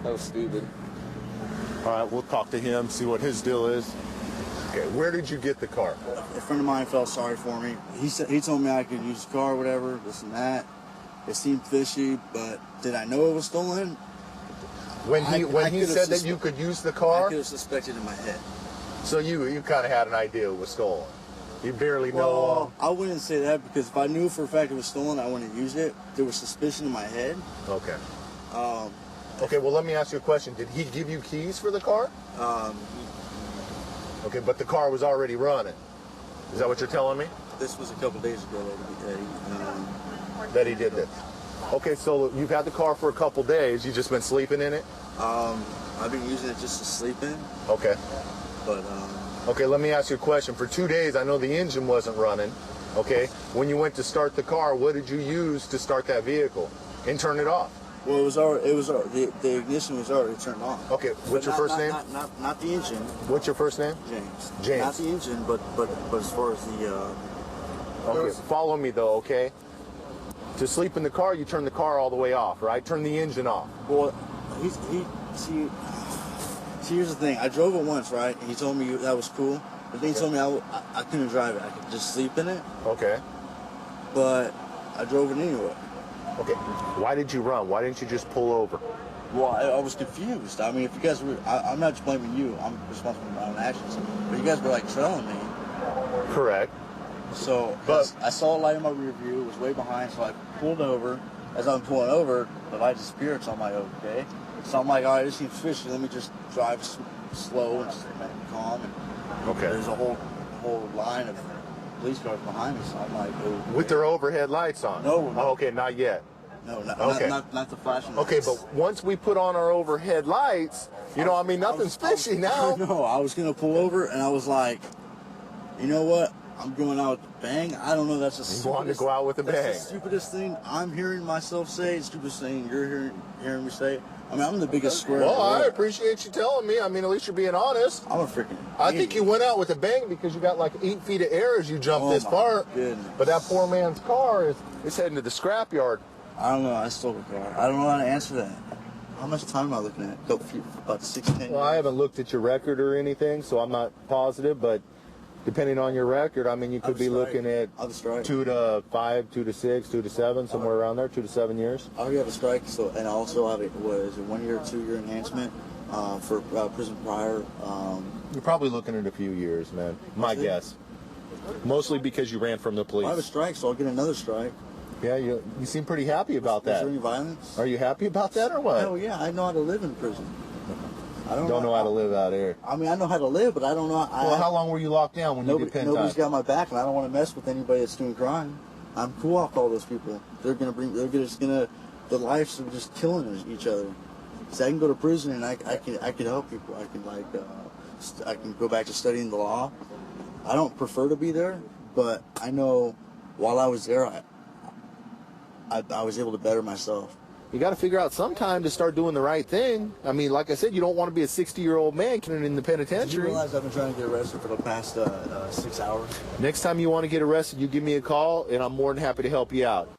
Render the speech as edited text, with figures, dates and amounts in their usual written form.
That was stupid. All right, we'll talk to him, see what his deal is. Okay, where did you get the car? A friend of mine felt sorry for me. He told me I could use the car, whatever, this and that. It seemed fishy, but did I know it was stolen? When he said that you could use the car? I could have suspected in my head. So you kind of had an idea it was stolen. You barely know. Well, I wouldn't say that, because if I knew for a fact it was stolen, I wouldn't have used it. There was suspicion in my head. Okay. Okay, well, let me ask you a question. Did he give you keys for the car? Okay, but the car was already running. Is that what you're telling me? This was a couple days ago That he did this. Okay, so you've had the car for a couple days. You just been sleeping in it? I've been using it just to sleep in. Okay. But, Okay, let me ask you a question. For 2 days, I know the engine wasn't running. Okay. When you went to start the car, what did you use to start that vehicle and turn it off? well, the ignition was already turned on. Okay, what's your first name? Not the engine. What's your first name? James. James. Not the engine, but as far as the. Okay, follow me though, okay? To sleep in the car, you turn the car all the way off, right? Turn the engine off. Well, see, here's the thing. I drove it once, right? He told me that was cool, but then he told me I couldn't drive it. I could just sleep in it. Okay. But I drove it anyway. Okay. Why did you run? Why didn't you just pull over? Well, I was confused. I mean, if you guys were, I'm not just blaming you. I'm responsible for my own actions. But you guys were like trailing me. Correct. So, But I saw a light in my rear view. It was way behind, so I pulled over. As I'm pulling over, the light disappeared, so I'm like, okay. So I'm like, all right, this seems fishy. Let me just drive slow and calm. And okay. There's a whole line of police cars behind me, so I'm like, oh. Okay. With their overhead lights on? No. Oh, okay, not yet. No, okay. not the flashing Okay, lights. but once we put on our overhead lights, nothing's fishy now. No, I was going to pull over, and I was like, you know what? I'm going out with a bang. I don't know. That's the stupidest. You wanted to go out with a bang. That's the stupidest thing I'm hearing myself say. The stupidest thing you're hearing me say. I mean, I'm the biggest square. Well, I appreciate you telling me. I mean, at least you're being honest. I'm a freaking. I think you went out with a bang because you got like 8 feet of air as you jumped this far. Goodness. But that poor man's car is heading to the scrapyard. I don't know. I stole the car. I don't know how to answer that. How much time am I looking at? About 6-10 Well, I haven't looked at your record or anything, so I'm not positive, but depending on your record, I mean, you could be looking at 2 to 5, 2 to 6, 2 to 7, somewhere around there, 2 to 7 years. I already have a strike, and I also have a 1 year or 2 year enhancement for prison prior. You're probably looking at a few years, man. My guess. Mostly because you ran from the police. I have a strike, so I'll get another strike. Yeah, you seem pretty happy about that. Is there any violence? Are you happy about that or what? Hell yeah, I know how to live in prison. I don't know how to live out here. I mean, I know how to live, but I don't know. Well, how long were you locked down when you did pen time? Nobody's got my back, and I don't want to mess with anybody that's doing crime. I'm cool off all those people. The lives are just killing each other. So I can go to prison and I can help people. I can go back to studying the law. I don't prefer to be there, but I know while I was there, I was able to better myself. You got to figure out some time to start doing the right thing. I mean, like I said, you don't want to be a 60-year-old man in the penitentiary. Did you realize I've been trying to get arrested for the past 6 hours? Next time you want to get arrested, you give me a call, and I'm more than happy to help you out.